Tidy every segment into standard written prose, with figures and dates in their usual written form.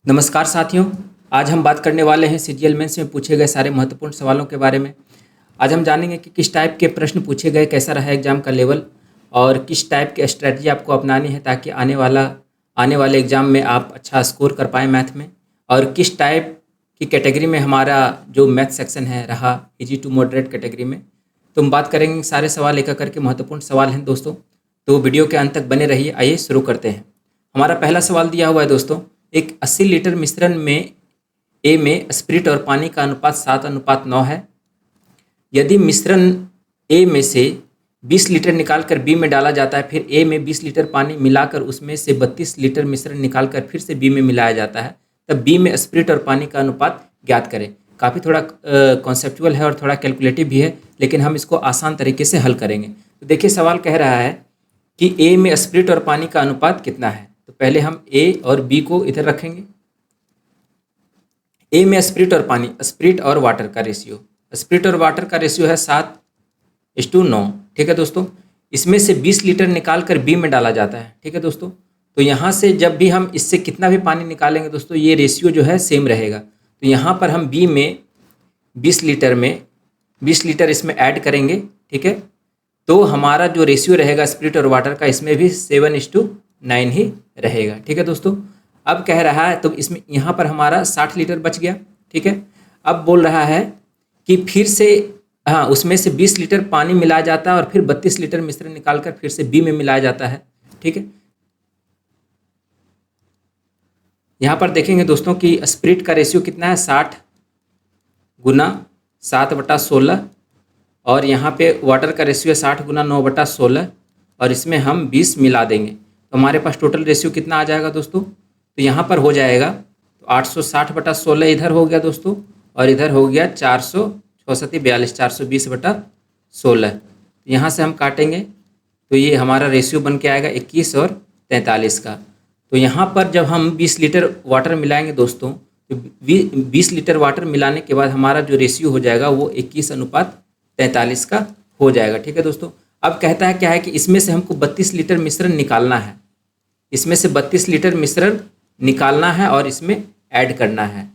नमस्कार साथियों। आज हम बात करने वाले हैं सीजीएल मेंस में पूछे गए सारे महत्वपूर्ण सवालों के बारे में। आज हम जानेंगे कि किस टाइप के प्रश्न पूछे गए, कैसा रहा एग्जाम का लेवल और किस टाइप की स्ट्रेटजी आपको अपनानी है ताकि आने वाले एग्जाम में आप अच्छा स्कोर कर पाएँ मैथ में, और किस टाइप की कैटेगरी में हमारा जो मैथ सेक्शन है रहा इजी टू मॉडरेट कैटेगरी में। तो हम बात करेंगे सारे सवाल एक एक करके, महत्वपूर्ण सवाल हैं दोस्तों, तो वीडियो के अंत तक बने रहिए। आइए शुरू करते हैं। हमारा पहला सवाल दिया हुआ है दोस्तों, एक 80 लीटर मिश्रण में ए में स्प्रिट और पानी का अनुपात 7:9 है। यदि मिश्रण ए में से 20 लीटर निकालकर बी में डाला जाता है, फिर ए में 20 लीटर पानी मिलाकर उसमें से 32 लीटर मिश्रण निकालकर फिर से बी में मिलाया जाता है, तब बी में स्प्रिट और पानी का अनुपात ज्ञात करें। काफ़ी थोड़ा कॉन्सेप्चुअल है और थोड़ा कैलकुलेटिव भी है, लेकिन हम इसको आसान तरीके से हल करेंगे। तो देखिए सवाल कह रहा है कि ए में स्प्रिट और पानी का अनुपात कितना है। तो पहले हम ए और बी को इधर रखेंगे। ए में स्प्रिट और पानी, स्प्रिट और वाटर का रेशियो, स्प्रिट और वाटर का रेशियो है 7:9। ठीक है दोस्तों। इसमें से 20 लीटर निकाल कर बी में डाला जाता है। ठीक है दोस्तों। तो यहाँ से जब भी हम इससे कितना भी पानी निकालेंगे दोस्तों, ये रेशियो जो है सेम रहेगा। तो यहाँ पर हम बी में 20 लीटर इसमें ऐड करेंगे। ठीक है। तो हमारा जो रेशियो रहेगा स्प्रिट और वाटर का, इसमें भी 7:9 ही रहेगा। ठीक है दोस्तों। अब कह रहा है, तो इसमें यहाँ पर हमारा 60 लीटर बच गया। ठीक है। अब बोल रहा है कि फिर से उसमें से 20 लीटर पानी मिलाया जाता है और फिर 32 लीटर मिश्रण निकालकर फिर से बी में मिलाया जाता है। ठीक है। यहाँ पर देखेंगे दोस्तों कि स्प्रिट का रेशियो कितना है, 60 गुना 7/16, और यहाँ पे वाटर का रेशियो है 60 गुना 9/16, और इसमें हम 20 मिला देंगे तो हमारे पास टोटल रेशियो कितना आ जाएगा दोस्तों। तो यहाँ पर हो जाएगा तो 860/16 इधर हो गया दोस्तों, और इधर हो गया 420/16। यहाँ से हम काटेंगे तो ये हमारा रेशियो बन के आएगा 21 और 43 का। तो यहाँ पर जब हम 20 लीटर वाटर मिलाएंगे दोस्तों, तो 20 लीटर वाटर मिलाने के बाद हमारा जो रेशियो हो जाएगा वो 21:43 का हो जाएगा। ठीक है दोस्तों। अब कहता है क्या है कि इसमें से हमको 32 लीटर मिश्रण निकालना है, इसमें से 32 लीटर मिश्रण निकालना है और इसमें ऐड करना है।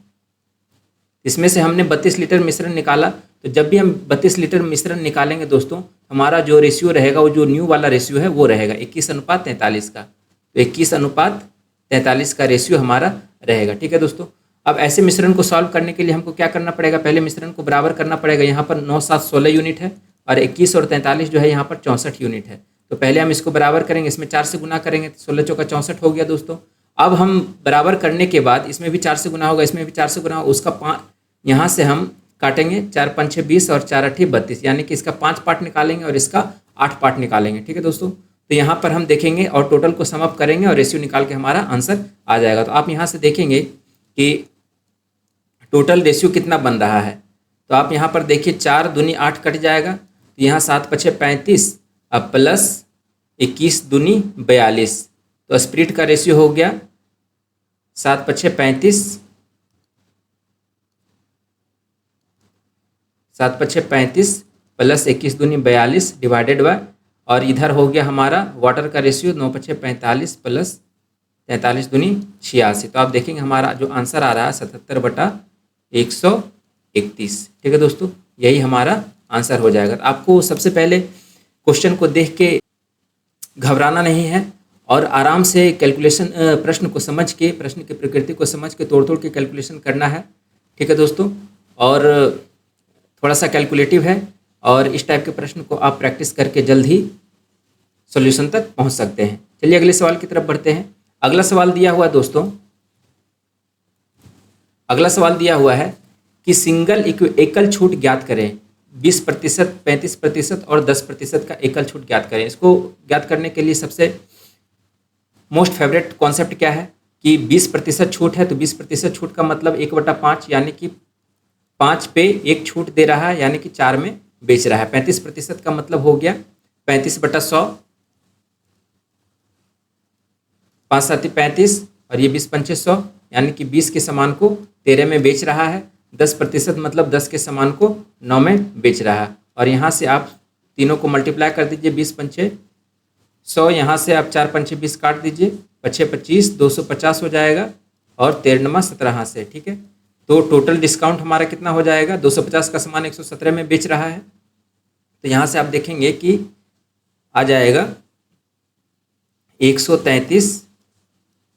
इसमें से हमने 32 लीटर मिश्रण निकाला, तो जब भी हम 32 लीटर मिश्रण निकालेंगे दोस्तों, हमारा जो रेशियो रहेगा वो जो न्यू वाला रेशियो है वो रहेगा 21:43 का। तो 21:43 का रेशियो हमारा रहेगा। ठीक है दोस्तों। अब ऐसे मिश्रण को सॉल्व करने के लिए हमको क्या करना पड़ेगा, पहले मिश्रण को बराबर करना पड़ेगा। यहाँ पर 9 7 16 यूनिट है और 21 और 43 जो है यहाँ पर 64 यूनिट है। तो पहले हम इसको बराबर करेंगे, इसमें 4 से गुना करेंगे तो 16 चौका 64 हो गया दोस्तों। अब हम बराबर करने के बाद इसमें भी 4 से गुना होगा, इसमें भी 4 से गुना होगा, उसका 5 यहाँ से हम काटेंगे, 4 5 6 20 और 4 8 32, यानी कि इसका 5 पार्ट निकालेंगे और इसका 8 पार्ट निकालेंगे। ठीक है दोस्तों। तो यहाँ पर हम देखेंगे और टोटल को सम अप करेंगे और रेशियो निकाल के हमारा आंसर आ जाएगा। तो आप यहाँ से देखेंगे कि टोटल रेशियो कितना बन रहा है। तो आप यहाँ पर देखिए 4 दूनी 8 कट जाएगा, तो यहाँ 7 5 35 अब प्लस 21 दूनी 42, तो स्प्रिट का रेशियो हो गया 7 5 35, 7 5 35 प्लस 21 दूनी 42 डिवाइडेड बाय, और इधर हो गया हमारा वाटर का रेशियो 9 5 45 प्लस 43 दूनी 86। तो आप देखेंगे हमारा जो आंसर आ रहा है 77/131। ठीक है दोस्तों। यही हमारा आंसर हो जाएगा। तो आपको सबसे पहले क्वेश्चन को देख के घबराना नहीं है और आराम से कैलकुलेशन प्रश्न को समझ के, प्रश्न की प्रकृति को समझ के तोड़ के कैलकुलेशन करना है। ठीक है दोस्तों। और थोड़ा सा कैलकुलेटिव है और इस टाइप के प्रश्न को आप प्रैक्टिस करके जल्द ही सॉल्यूशन तक पहुंच सकते हैं। चलिए अगले सवाल की तरफ बढ़ते हैं। अगला सवाल दिया हुआ है दोस्तों, अगला सवाल दिया हुआ है कि सिंगल एकल छूट ज्ञात करें। 20%, 35% और 10% का एकल छूट ज्ञात करें। इसको ज्ञात करने के लिए सबसे मोस्ट फेवरेट कॉन्सेप्ट क्या है कि 20% छूट है, तो 20% छूट का मतलब 1/5, यानी कि 5 पे 1 छूट दे रहा है, यानी कि 4 में बेच रहा है। 35% का मतलब हो गया 35/100, 5 7 35, और ये 20 पंचे 100, यानी कि 20 के सामान को 13 में बेच रहा है। 10% मतलब 10 के सामान को 9 में बेच रहा है। और यहाँ से आप तीनों को मल्टीप्लाई कर दीजिए, 20 पंचे 100, यहाँ से आप 4 पंचे 20 काट दीजिए, 5 25 250 हो जाएगा, और 13वां 17 से, ठीक है। तो टोटल डिस्काउंट हमारा कितना हो जाएगा, 250 का सामान 117 में बेच रहा है, तो यहाँ से आप देखेंगे कि आ जाएगा 133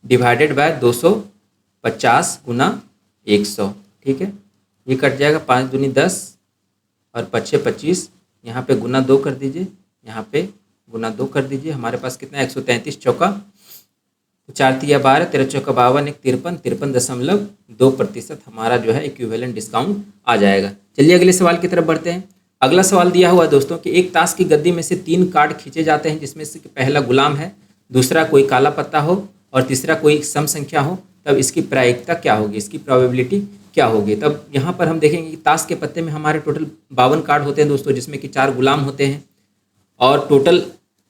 डिवाइडेड बाय 250 गुना 100, ठीक है। ये कट जाएगा, 5 दूनी 10 और 5 25, यहाँ पे गुना 2 कर दीजिए, यहाँ पे गुना 2 कर दीजिए। हमारे पास कितना है, 133 चौका 4 तिया 12, 13 चौका 52, 1 53.2% हमारा जो है इक्विवेलेंट डिस्काउंट आ जाएगा। चलिए अगले सवाल की तरफ बढ़ते हैं। अगला सवाल दिया हुआ दोस्तों कि एक ताश की गद्दी में से 3 कार्ड खींचे जाते हैं, जिसमें से पहला गुलाम है, दूसरा कोई काला पत्ता हो और तीसरा कोई सम संख्या हो, तब इसकी प्रायिकता क्या होगी, इसकी प्रोबेबिलिटी क्या होगी। तब यहाँ पर हम देखेंगे कि ताश के पत्ते में हमारे टोटल 52 कार्ड होते हैं दोस्तों, जिसमें कि 4 गुलाम होते हैं और टोटल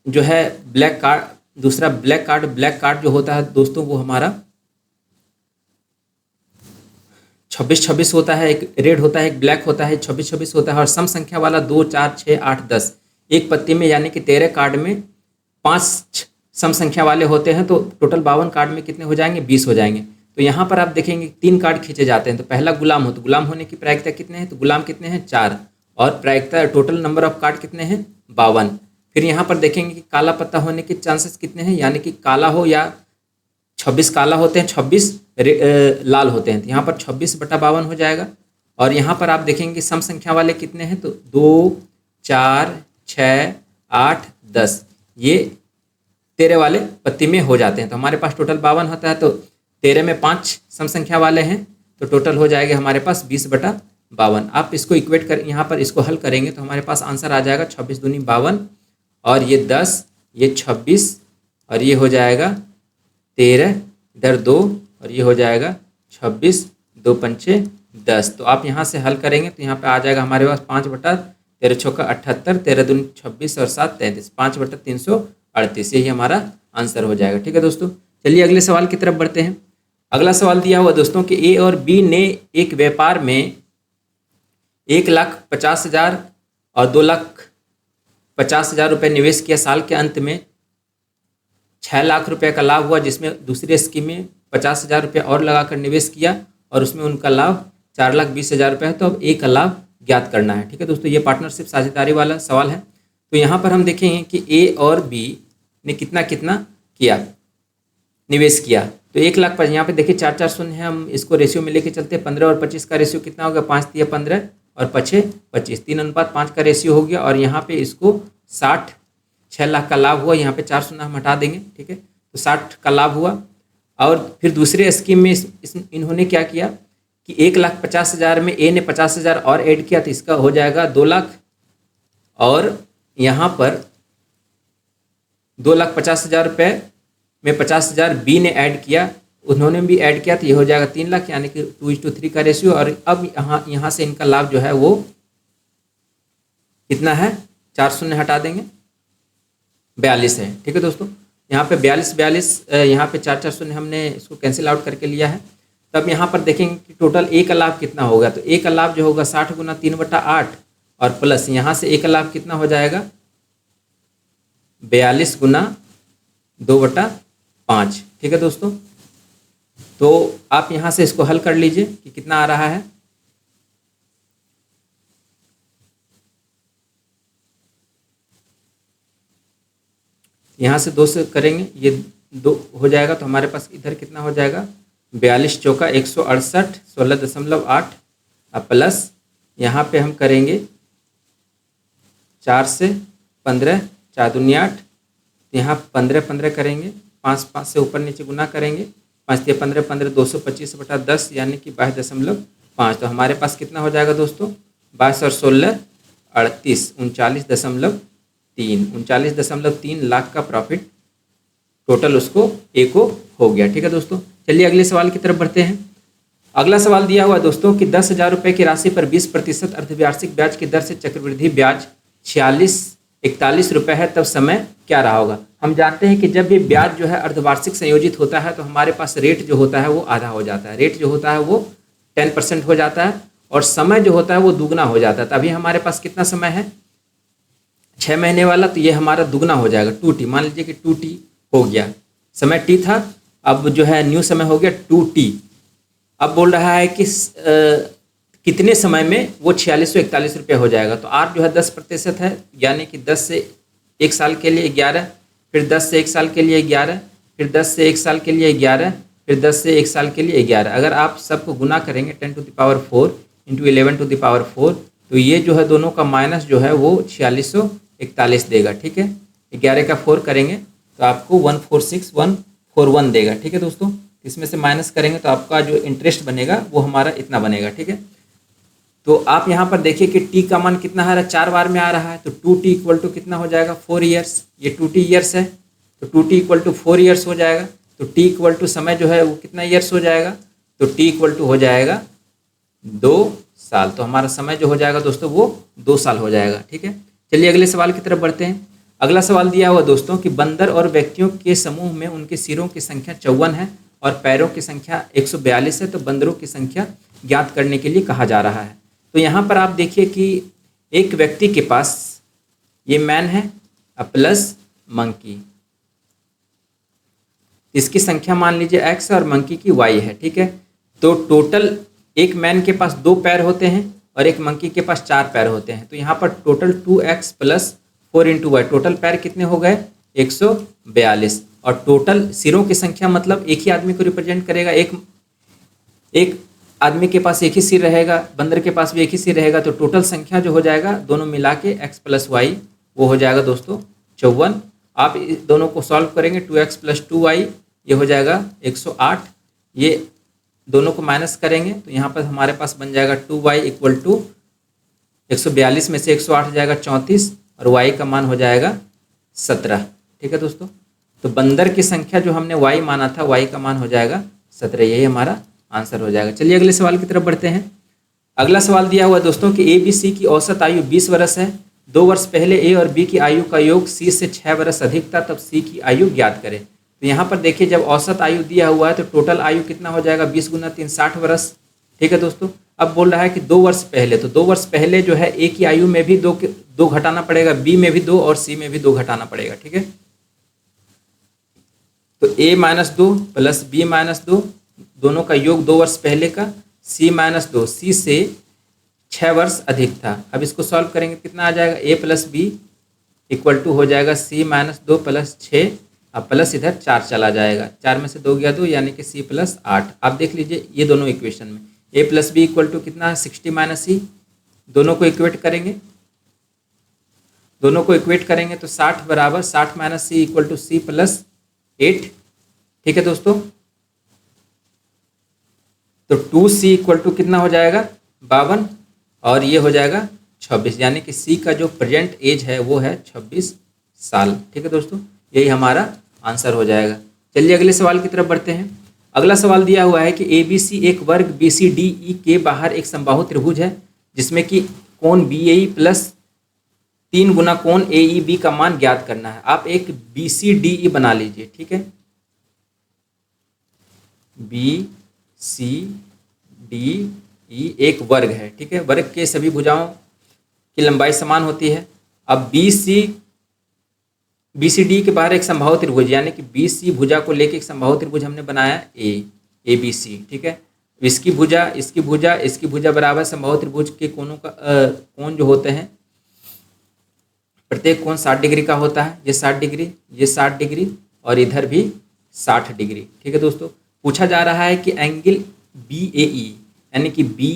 जो है ब्लैक कार्ड, दूसरा ब्लैक कार्ड जो होता है दोस्तों वो हमारा 26 होता है, एक रेड होता है, एक ब्लैक होता है, 26 होता है। और सम संख्या वाला 2 4 6 8 10 एक पत्ती में, यानी कि 13 कार्ड में 5 सम संख्या वाले होते हैं, तो टोटल 52 कार्ड में कितने हो जाएंगे, 20 हो जाएंगे। तो यहाँ पर आप देखेंगे 3 कार्ड खींचे जाते हैं, तो पहला गुलाम हो, तो गुलाम होने की प्रायिकता कितने हैं, तो गुलाम कितने हैं 4, और प्रायिकता टोटल नंबर ऑफ कार्ड कितने हैं 52। फिर यहाँ पर देखेंगे कि काला पत्ता होने के चांसेस कितने हैं, यानी कि काला हो या 26 काला होते हैं, 26 लाल होते हैं, तो यहाँ पर 26/52 हो जाएगा। और यहाँ पर आप देखेंगे सम संख्या वाले कितने हैं, तो 2 4 6 8 10 ये 13 वाले पत्ती में हो जाते हैं, तो हमारे पास टोटल 52 होता है। तो 13 में 5 सम संख्या वाले हैं, तो टोटल हो जाएगा हमारे पास 20/52। आप इसको इक्वेट कर, यहाँ पर इसको हल करेंगे तो हमारे पास आंसर आ जाएगा 26 दूनी 52 और ये 10, ये 26 और ये हो जाएगा 13, इधर 2 और ये हो जाएगा 26, 2 पंचे 10। तो आप यहाँ से हल करेंगे तो यहाँ पे आ जाएगा हमारे पास 5/13 चौका 78, 13 दूनी 26 और 7 33, 5/338, यही हमारा आंसर हो जाएगा। ठीक है दोस्तों, चलिए अगले सवाल की तरफ बढ़ते हैं। अगला सवाल दिया हुआ दोस्तों कि ए और बी ने एक व्यापार में 1,50,000 और 2,50,000 रुपये निवेश किया। साल के अंत में 6 लाख रुपए का लाभ हुआ, जिसमें दूसरी स्कीम में 50,000 रुपये और लगाकर निवेश किया और उसमें उनका लाभ 4,20,000 रुपये है। तो अब ए का लाभ ज्ञात करना है। ठीक है दोस्तों, ये पार्टनरशिप साझेदारी वाला सवाल है। तो यहाँ पर हम देखेंगे कि ए और बी ने कितना कितना किया, निवेश किया। तो 1 लाख पर यहाँ पे देखिए 4 शून्य है, हम इसको रेशियो में लेके चलते हैं। 15 और 25 का रेशियो कितना होगा, 5 तिया 15 और 5 25, 3:5 का रेशियो हो गया। और यहाँ पे इसको 6 लाख का लाभ हुआ, यहाँ पे 4 शून्य हम हटा देंगे। ठीक है, तो 60 का लाभ हुआ। और फिर दूसरे स्कीम में इन्होंने क्या किया कि 1,50,000 में ए ने 50,000 और ऐड किया, तो इसका हो जाएगा 2 लाख। और यहाँ पर 2,50,000 रुपये में 50,000 बी ने ऐड किया, उन्होंने भी ऐड किया, तो ये हो जाएगा 3 लाख, यानी कि 2:3 का रेशियो। और अब यहाँ से इनका लाभ जो है वो कितना है, 4 शून्य हटा देंगे, 42 है। ठीक है दोस्तों, यहाँ पे 42 यहाँ पे 4 शून्य हमने इसको कैंसिल आउट करके लिया है। तब यहाँ पर देखेंगे कि टोटल ए का लाभ कितना होगा। तो ए का लाभ जो होगा 60 गुना 3/8 और प्लस यहाँ से ए का लाभ कितना हो जाएगा 42 गुना 2/5। ठीक है दोस्तों, तो आप यहाँ से इसको हल कर लीजिए कि कितना आ रहा है। यहाँ से 2 से करेंगे, ये 2 हो जाएगा, तो हमारे पास इधर कितना हो जाएगा 42 चौका 168, 16.8 प्लस यहाँ पे हम करेंगे 4 से 15, 4 दूनी 8, यहाँ 15 करेंगे, 5 से ऊपर नीचे गुना करेंगे, 5 तिया 15, 225/10 यानी कि 22.5। तो हमारे पास कितना हो जाएगा दोस्तों 22 और 16 38, 39.3 लाख का प्रॉफिट टोटल उसको ए को हो गया। ठीक है दोस्तों, चलिए अगले सवाल की तरफ बढ़ते हैं। अगला सवाल दिया हुआ दोस्तों कि 10,000 रुपये की राशि पर 20% अर्धवार्षिक ब्याज की दर से चक्रवृद्धि ब्याज 41 रुपये है, तब समय क्या रहा होगा। हम जानते हैं कि जब भी ब्याज जो है अर्धवार्षिक संयोजित होता है तो हमारे पास रेट जो होता है वो आधा हो जाता है, रेट जो होता है वो 10% हो जाता है और समय जो होता है वो दुगना हो जाता है। तभी हमारे पास कितना समय है 6 महीने वाला, तो ये हमारा दुगना हो जाएगा 2T। मान लीजिए कि 2T हो गया, समय T था अब जो है न्यू समय हो गया 2t। अब बोल रहा है कि कितने समय में वो 4641 रुपये हो जाएगा। तो r जो है 10% है, यानी कि 10 से 1 साल के लिए 11, फिर 10 से 1 साल के लिए 11, फिर 10 से 1 साल के लिए 11, फिर 10 से 1 साल के लिए 11। अगर आप सबको गुना करेंगे 10 to the power 4 into 11 to the power 4, तो ये जो है दोनों का माइनस जो है वो 4641 देगा। ठीक है, 11 का 4 करेंगे तो आपको 146141 देगा। ठीक है दोस्तों, इसमें से माइनस करेंगे तो आपका जो इंटरेस्ट बनेगा वो हमारा इतना बनेगा। ठीक है, तो आप यहाँ पर देखिए कि t का मान कितना आ रहा है, 4 बार में आ रहा है, तो 2t इक्वल टू कितना हो जाएगा 4 ईयर्स। ये 2t ईयर्स है तो 2t इक्वल टू 4 ईयर्स हो जाएगा। तो t इक्वल टू समय जो है वो कितना ईयर्स हो जाएगा, तो t इक्वल टू हो जाएगा 2 साल। तो हमारा समय जो हो जाएगा दोस्तों वो 2 साल हो जाएगा। ठीक है, चलिए अगले सवाल की तरफ बढ़ते हैं। अगला सवाल दिया हुआ दोस्तों कि बंदर और व्यक्तियों के समूह में उनके सिरों की संख्या 54 है और पैरों की संख्या 142 है, तो बंदरों की संख्या ज्ञात करने के लिए कहा जा रहा है। तो यहाँ पर आप देखिए कि एक व्यक्ति के पास ये मैन है प्लस मंकी, इसकी संख्या मान लीजिए x और मंकी की y है। ठीक है, तो टोटल एक मैन के पास 2 पैर होते हैं और एक मंकी के पास 4 पैर होते हैं। तो यहाँ पर total 2x plus 4 into y, total पैर कितने हो गए 142। और टोटल सिरों की संख्या मतलब एक ही आदमी को रिप्रेजेंट करेगा, एक आदमी के पास एक ही सिर रहेगा, बंदर के पास भी एक ही सिर रहेगा। तो टोटल संख्या जो हो जाएगा दोनों मिला के x प्लस वाई वो हो जाएगा दोस्तों 54। आप दोनों को सॉल्व करेंगे 2x प्लस 2y ये हो जाएगा 108। ये दोनों को माइनस करेंगे तो यहाँ पर हमारे पास बन जाएगा 2y इक्वल टू 142 में से 108 जाएगा 34 और y का मान हो जाएगा 17। ठीक है दोस्तों, तो बंदर की संख्या जो हमने y माना था y का मान हो जाएगा 17, यही हमारा आंसर हो जाएगा। चलिए अगले सवाल की तरफ बढ़ते हैं। अगला सवाल दिया हुआ दोस्तों कि ए बी सी की औसत आयु 20 वर्ष है। 2 वर्ष पहले ए और बी की आयु का योग सी से 6 वर्ष अधिक था, तब सी की आयु ज्ञात करें। तो यहाँ पर देखिए जब औसत आयु दिया हुआ है तो टोटल आयु कितना हो जाएगा 20 गुना 3 60 वर्ष। ठीक है दोस्तों, अब बोल रहा है कि 2 वर्ष पहले, तो 2 वर्ष पहले जो है ए की आयु में भी 2 घटाना पड़ेगा, बी में भी 2 और सी में भी 2 घटाना पड़ेगा। ठीक है, तो a minus 2 plus B minus 2 दोनों का योग 2 वर्ष पहले का, c माइनस 2 सी से 6 वर्ष अधिक था। अब इसको सॉल्व करेंगे कितना आ जाएगा a plus B equal to हो जाएगा c माइनस 2 प्लस 6, अब प्लस इधर 4 चला जाएगा, 4 में से 2 गया 2 यानी कि c प्लस 8। आप देख लीजिए ये दोनों इक्वेशन में a plus B equal to कितना है 60 माइनस c, दोनों को इक्वेट करेंगे, दोनों को इक्वेट करेंगे तो 60 बराबर 60 minus C equal to C plus 8। ठीक है दोस्तों, तो 2c इक्वल टू कितना हो जाएगा 52 और ये हो जाएगा 26, यानी कि c का जो प्रेजेंट एज है वो है 26 साल। ठीक है दोस्तों, यही हमारा आंसर हो जाएगा। चलिए अगले सवाल की तरफ बढ़ते हैं। अगला सवाल दिया हुआ है कि ए बी सी एक वर्ग बी सी डी ई के बाहर एक समबाहु त्रिभुज है जिसमें कि कोण बी ए ई प्लस 3 गुना कोण ए ई बी का मान ज्ञात करना है। आप एक बी सी डी ई बना लीजिए। ठीक है, बी सी डी ई एक वर्ग है। ठीक है, वर्ग के सभी भुजाओं की लंबाई समान होती है। अब बी सी डी के बाहर एक समबाहु त्रिभुज, यानी कि बी सी भुजा को लेके एक समबाहु त्रिभुज हमने बनाया ए बी सी। ठीक है, इसकी भुजा इसकी भुजा इसकी भुजा बराबर समबाहु त्रिभुज के कोणों का कोण जो होते हैं प्रत्येक कोण 60 डिग्री का होता है। ये 60 डिग्री, ये 60 डिग्री और इधर भी 60 डिग्री। ठीक है दोस्तों, पूछा जा रहा है कि एंगल बी ए ई यानी कि बी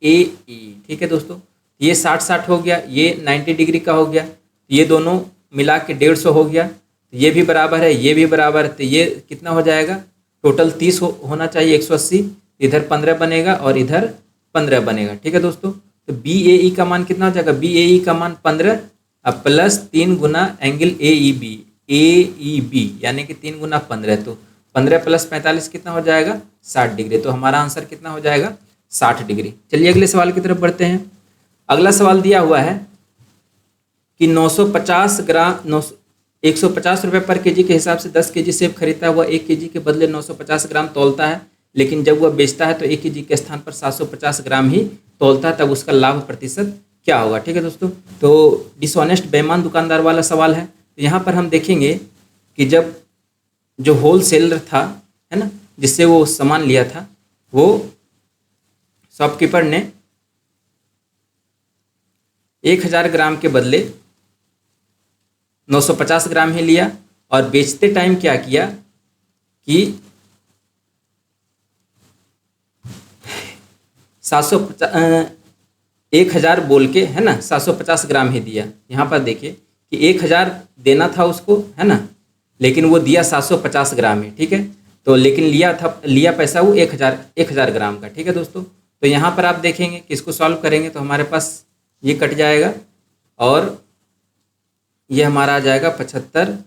ए ई। ठीक है दोस्तों, ये 60 हो गया, ये 90 डिग्री का हो गया, ये दोनों मिला के 150 हो गया, ये भी बराबर है, ये भी बराबर है, तो ये कितना हो जाएगा टोटल 30 होना चाहिए 180, इधर 15 बनेगा और इधर 15 बनेगा। ठीक है दोस्तों, तो बी ए ई का मान कितना हो जाएगा, बी ए ई का मान 15 अब प्लस 3 गुना एंगल ए ई बी यानी कि 3 गुना 15, तो 15 प्लस 45 कितना हो जाएगा 60 डिग्री। तो हमारा आंसर कितना हो जाएगा 60 डिग्री। चलिए अगले सवाल की तरफ बढ़ते हैं। अगला सवाल दिया हुआ है कि 950 ग्राम 150 रुपये पर केजी के हिसाब से 10 केजी सेब खरीदता हुआ 1 केजी के बदले 950 ग्राम तौलता है, लेकिन जब वह बेचता है तो 1 केजी के स्थान पर 750 ग्राम ही तौलता है, तब उसका लाभ प्रतिशत क्या होगा। ठीक है दोस्तों, तो डिसऑनेस्ट बेईमान दुकानदार वाला सवाल है। तो यहाँ पर हम देखेंगे कि जब जो होल सेलर था, है ना, जिससे वो सामान लिया था, वो शॉपकीपर ने 1000 ग्राम के बदले 950 ग्राम ही लिया, और बेचते टाइम क्या किया कि 1000 बोल के, है ना, 750 ग्राम ही दिया। यहाँ पर देखिए कि 1000 देना था उसको, है ना, लेकिन वो दिया 750 ग्राम ही, ठीक है। तो लेकिन लिया पैसा वो 1000 ग्राम का, ठीक है दोस्तों। तो यहाँ पर आप देखेंगे कि इसको सॉल्व करेंगे तो हमारे पास ये कट जाएगा, और ये हमारा आ जाएगा 75,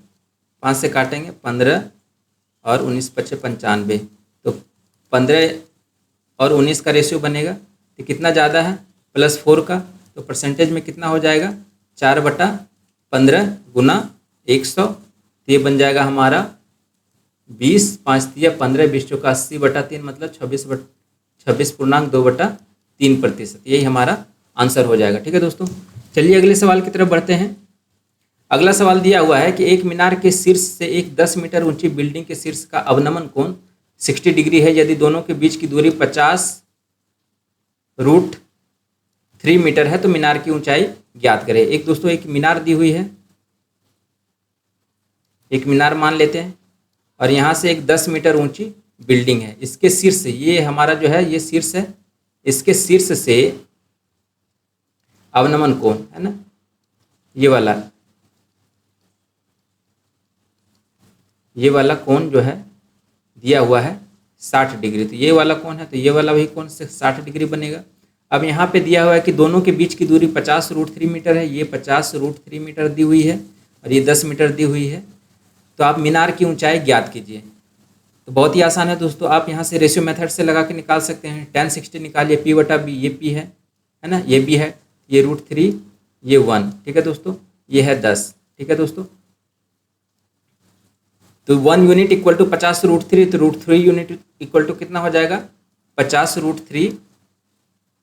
5 से काटेंगे 15 और 19 पच्चे 95, तो 15 और 19 का रेशियो बनेगा। तो कितना ज़्यादा है, +4 का, तो परसेंटेज में कितना हो जाएगा, 4/15 गुना 100, तो ये बन जाएगा हमारा 20, 5 दिया 15, 20 चौका 80/3, मतलब 26.2/3%। यही हमारा आंसर हो जाएगा, ठीक है दोस्तों। चलिए अगले सवाल की तरफ बढ़ते हैं। अगला सवाल दिया हुआ है कि एक मीनार के शीर्ष से एक 10 मीटर ऊंची बिल्डिंग के शीर्ष का अवनमन कोण 60 डिग्री है। यदि दोनों के बीच की दूरी 50√3 मीटर है तो मीनार की ऊंचाई ज्ञात करें। एक दोस्तों एक मीनार दी हुई है, एक मीनार मान लेते हैं, और यहाँ से एक 10 मीटर ऊंची बिल्डिंग है। इसके शीर्ष से, ये हमारा जो है ये शीर्ष है, इसके शीर्ष से अवनमन कोण, है ना, ये वाला कोण जो है दिया हुआ है 60 डिग्री। तो ये वाला कोण है, तो ये वाला भी कोण से 60 डिग्री बनेगा। अब यहाँ पे दिया हुआ है कि दोनों के बीच की दूरी 50√3 मीटर है। ये 50√3 मीटर दी हुई है और ये 10 मीटर दी हुई है। तो आप मीनार की ऊंचाई ज्ञात कीजिए। तो बहुत ही आसान है दोस्तों, आप यहाँ से रेशियो मेथड से लगा के निकाल सकते हैं। tan 60 निकालिए, P/B, ये P है ना, ये B है, ये √3, ये 1, ठीक है दोस्तों, ये है 10, ठीक है दोस्तों। तो 1 यूनिट इक्वल टू 50√3, तो √3 यूनिट इक्वल टू कितना हो जाएगा, 50√3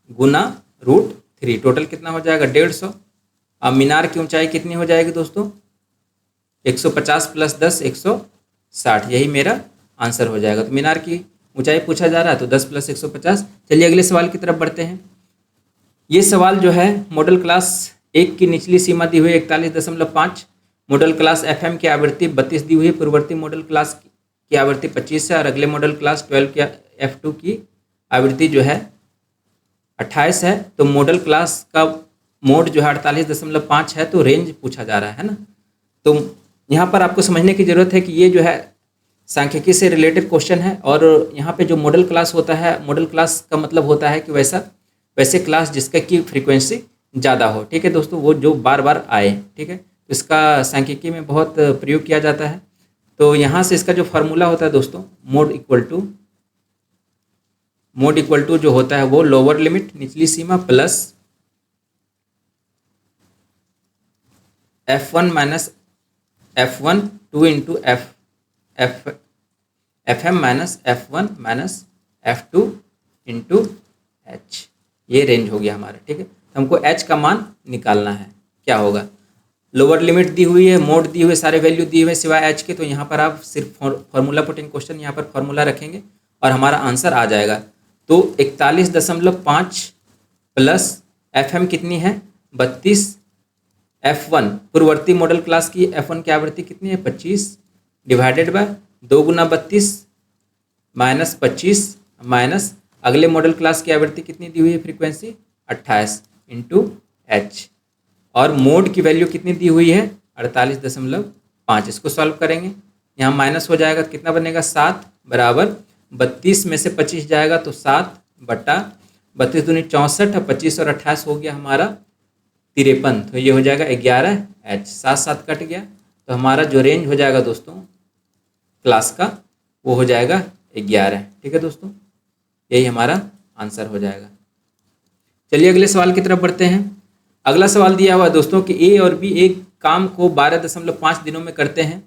गुना √3, टोटल कितना हो जाएगा 150। अब मीनार की ऊंचाई कितनी हो जाएगी दोस्तों, 150 + 10 160, यही मेरा आंसर हो जाएगा। तो मीनार की ऊंचाई पूछा जा रहा है, तो 10 + 150। चलिए अगले सवाल की तरफ बढ़ते हैं। ये सवाल जो है मॉडल क्लास 1 की निचली सीमा दी हुई 41.5, मॉडल क्लास FM की आवृत्ति 32 दी हुई है, पूर्ववर्ती मॉडल क्लास की आवृत्ति 25 है, और अगले मॉडल क्लास 12 की F2 की आवृत्ति जो है 28 है। तो मॉडल क्लास का मोड जो है 48.5 है, तो रेंज पूछा जा रहा है ना। तो यहाँ पर आपको समझने की ज़रूरत है कि ये जो है सांख्यिकी से रिलेटेड क्वेश्चन है, और यहाँ पे जो मॉडल क्लास होता है, मॉडल क्लास का मतलब होता है कि वैसे क्लास जिसका की फ्रीक्वेंसी ज़्यादा हो, ठीक है दोस्तों, वो जो बार बार आए, ठीक है। इसका सांख्यिकी में बहुत प्रयोग किया जाता है। तो यहाँ से इसका जो फार्मूला होता है दोस्तों, मोड इक्वल टू जो होता है वो लोअर लिमिट निचली सीमा plus F1 minus F1 2 into FM minus F1 minus F2 into H, ये रेंज हो गया हमारा, ठीक है। तो हमको H का मान निकालना है, क्या होगा, लोअर लिमिट दी हुई है, मोड दी हुई है, सारे वैल्यू दी हुए सिवाय H के। तो यहाँ पर आप सिर्फ फार्मूला पुटिंग क्वेश्चन, यहाँ पर फार्मूला रखेंगे और हमारा आंसर आ जाएगा। तो 41.5 प्लस FM कितनी है 32, F1 पूर्ववर्ती मॉडल क्लास की F1 की आवृत्ति कितनी है 25, divided by 2 Guna 32 minus 25 minus अगले मॉडल क्लास की आवृत्ति कितनी दी हुई है फ्रीक्वेंसी 28 इंटू H, और मोड की वैल्यू कितनी दी हुई है 48.5। इसको सॉल्व करेंगे, यहाँ माइनस हो जाएगा, कितना बनेगा 7 बराबर 32 में से 25 जाएगा तो 7/32 दूनी 64, 25 और 28 हो गया हमारा 53, तो ये हो जाएगा 11H, 7 कट गया। तो हमारा जो रेंज हो जाएगा दोस्तों क्लास का वो हो जाएगा 11, ठीक है दोस्तों, यही हमारा आंसर हो जाएगा। चलिए अगले सवाल की तरफ बढ़ते हैं। अगला सवाल दिया हुआ है दोस्तों कि A और B एक काम को 12.5 दिनों में करते हैं,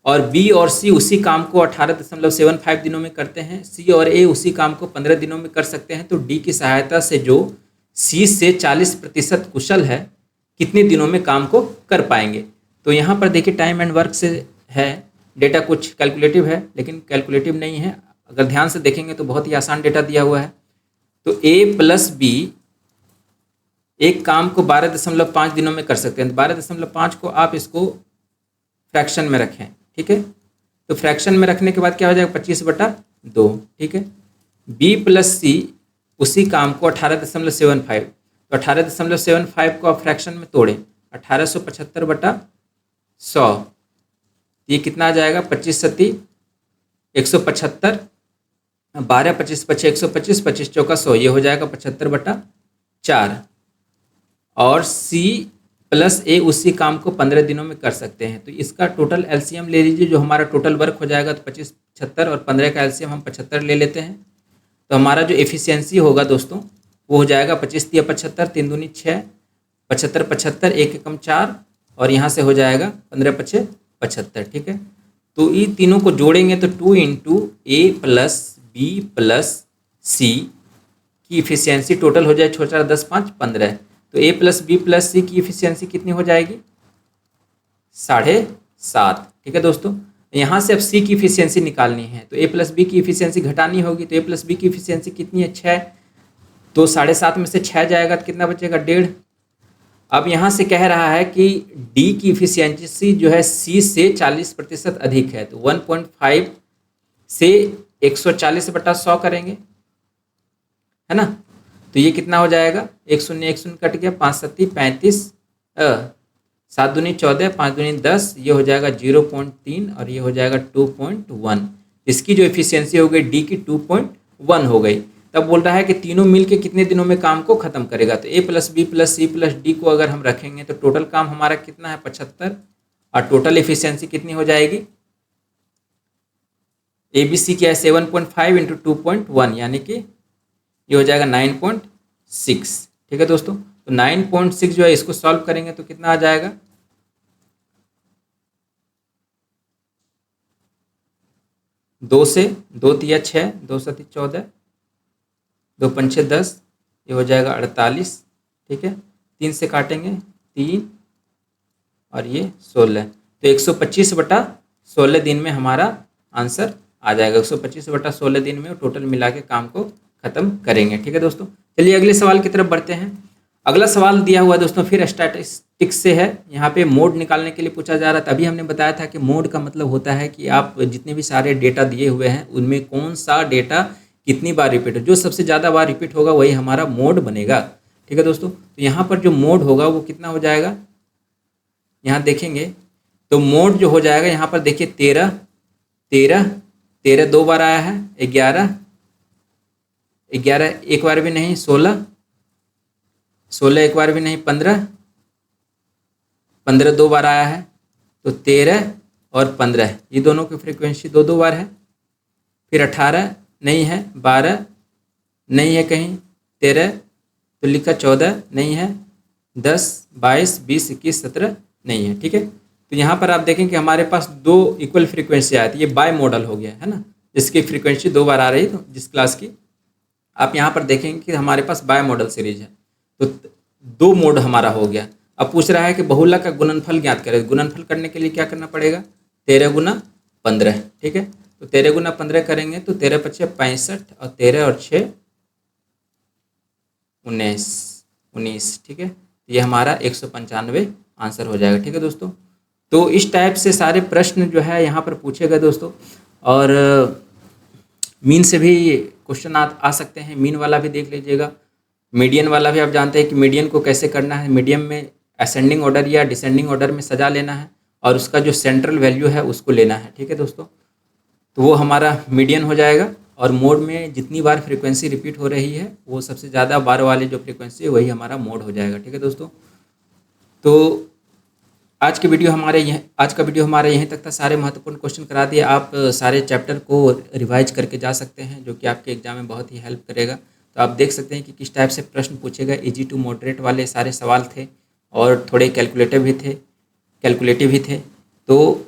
और B और C उसी काम को 18.75 दिनों में करते हैं। C और A उसी काम को 15 दिनों में कर सकते हैं। तो D की सहायता से जो C से 40% कुशल है कितने दिनों में काम को कर पाएंगे। तो यहाँ पर देखिए टाइम एंड वर्क से है, डेटा कुछ कैलकुलेटिव है लेकिन कैलकुलेटिव नहीं है, अगर ध्यान से देखेंगे तो बहुत ही आसान डेटा दिया हुआ है। तो a प्लस बी एक काम को 12.5 दिनों में कर सकते हैं। 12.5 को आप इसको फ्रैक्शन में रखें, ठीक है। तो फ्रैक्शन में रखने के बाद क्या हो जाएगा 25/2, ठीक है। b प्लस सी उसी काम को 18.75, तो 18.75 को आप फ्रैक्शन में तोड़ें 1875/100, ये कितना आ जाएगा 25 सत्ती 175, 12 25 25 125, 25 चौका 100, ये हो जाएगा 75/4। और C प्लस A उसी काम को 15 दिनों में कर सकते हैं। तो इसका टोटल एलसीएम ले लीजिए, जो हमारा टोटल वर्क हो जाएगा तो 25 75 और 15 का एलसीएम हम 75 ले लेते हैं। तो हमारा जो एफिशिएंसी होगा दोस्तों वो हो जाएगा 25 × 75, 3 दूनी 6, 75 75, 1 एकम 4 और यहाँ से हो जाएगा 15 × 75, ठीक है। तो ये तीनों को जोड़ेंगे तो 2 × A plus B plus C की इफिशियंसी टोटल हो जाए 4 10 5 15। तो A plus B plus C की इफिशियंसी कितनी हो जाएगी 7.5, ठीक है दोस्तों। यहाँ से अब C की इफिशियंसी निकालनी है तो A प्लस B की इफिशियंसी घटानी होगी, तो A प्लस B की इफिशियंसी कितनी है 6, तो 7.5 में से 6 जाएगा तो कितना बचेगा 1.5। अब यहाँ से कह रहा है कि D की इफिशियंसी जो है C से 40% अधिक है, तो 1.5 से 140/100 करेंगे, है ना। तो ये कितना हो जाएगा 1 0 1 0 कट गया, 5 7 35, 7 दूनी 14, 5 दूनी 10, ये हो जाएगा 0.3 और ये हो जाएगा 2.1। इसकी जो एफिशिएंसी हो गई D की 2.1 हो गई। तब बोल रहा है कि तीनों मिलके कितने दिनों में काम को खत्म करेगा। तो A plus B plus C plus D को अगर हम रखेंगे तो टोटल काम हमारा कितना है 75 और टोटल एफिशिएंसी कितनी हो जाएगी ABC क्या है 7.5 × 2.1 यानी कि ये हो जाएगा 9.6, ठीक है दोस्तों। तो 9.6 जो है इसको सॉल्व करेंगे तो कितना आ जाएगा 2 से 2 तिया 6, 2 7 14, 2 5 10, ये हो जाएगा 48, ठीक है। 3 से काटेंगे 3 और ये 16, तो 125/16 दिन में हमारा आंसर आ जाएगा। 125/16 दिन में टोटल मिला के काम को खत्म करेंगे, ठीक है दोस्तों। चलिए अगले सवाल की तरफ बढ़ते हैं। अगला सवाल दिया हुआ दोस्तों फिर स्टैटिस्टिक्स से है। यहाँ पे मोड निकालने के लिए पूछा जा रहा था। अभी हमने बताया था कि मोड का मतलब होता है कि आप जितने भी सारे डेटा दिए हुए हैं उनमें कौन सा डेटा कितनी बार रिपीट हो, जो सबसे ज़्यादा बार रिपीट होगा वही हमारा मोड बनेगा, ठीक है दोस्तों। तो यहाँ पर जो मोड होगा वो कितना हो जाएगा, यहाँ देखेंगे तो मोड जो हो जाएगा यहाँ पर देखिए 13 13 13 2 बार आया है, 11 11 एक बार भी नहीं, 16 16 एक बार भी नहीं, 15 15 2 बार आया है, तो 13 और 15 ये दोनों की फ्रीक्वेंसी 2 बार है। फिर 18 नहीं है, 12 नहीं है कहीं, 13 तो लिखा, 14 नहीं है, 10 22 20 21 17 नहीं है, ठीक है। तो यहाँ पर आप देखें कि हमारे पास 2 इक्वल फ्रीक्वेंसी आती है, ये बाय मॉडल हो गया है ना, जिसकी फ्रीक्वेंसी 2 बार आ रही है। तो जिस क्लास की आप यहाँ पर देखेंगे कि हमारे पास बाय मॉडल सीरीज है, तो 2 मोड हमारा हो गया। अब पूछ रहा है कि बहुलक का गुणनफल ज्ञात करें। गुणनफल करने के लिए क्या करना पड़ेगा 13 × 15, ठीक है। तो 13 × 15 करेंगे तो 13 × 5 = 65 और 13 और 6 19, ठीक है। ये हमारा 195 आंसर हो जाएगा, ठीक है दोस्तों। तो इस टाइप से सारे प्रश्न जो है यहाँ पर पूछे गए दोस्तों। और मीन से भी क्वेश्चन आ सकते हैं, मीन वाला भी देख लीजिएगा। मीडियन वाला भी आप जानते हैं कि मीडियन को कैसे करना है। मीडियन में असेंडिंग ऑर्डर या डिसेंडिंग ऑर्डर में सजा लेना है और उसका जो सेंट्रल वैल्यू है उसको लेना है, ठीक है दोस्तों। तो वो हमारा मीडियन हो जाएगा। और मोड में जितनी बार फ्रीक्वेंसी रिपीट हो रही है वो सबसे ज़्यादा बार वाली जो फ्रीक्वेंसी है वही हमारा मोड हो जाएगा, ठीक है दोस्तों। तो आज का वीडियो हमारा यहीं तक था। सारे महत्वपूर्ण क्वेश्चन करा दिए। आप सारे चैप्टर को रिवाइज करके जा सकते हैं, जो कि आपके एग्जाम में बहुत ही हेल्प करेगा। तो आप देख सकते हैं कि किस टाइप से प्रश्न पूछे गए। इजी टू मॉडरेट वाले सारे सवाल थे और थोड़े कैलकुलेटिव भी थे। तो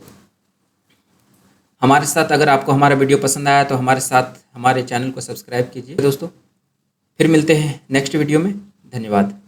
हमारे साथ अगर आपको हमारा वीडियो पसंद आया तो हमारे चैनल को सब्सक्राइब कीजिए दोस्तों। फिर मिलते हैं नेक्स्ट वीडियो में। धन्यवाद।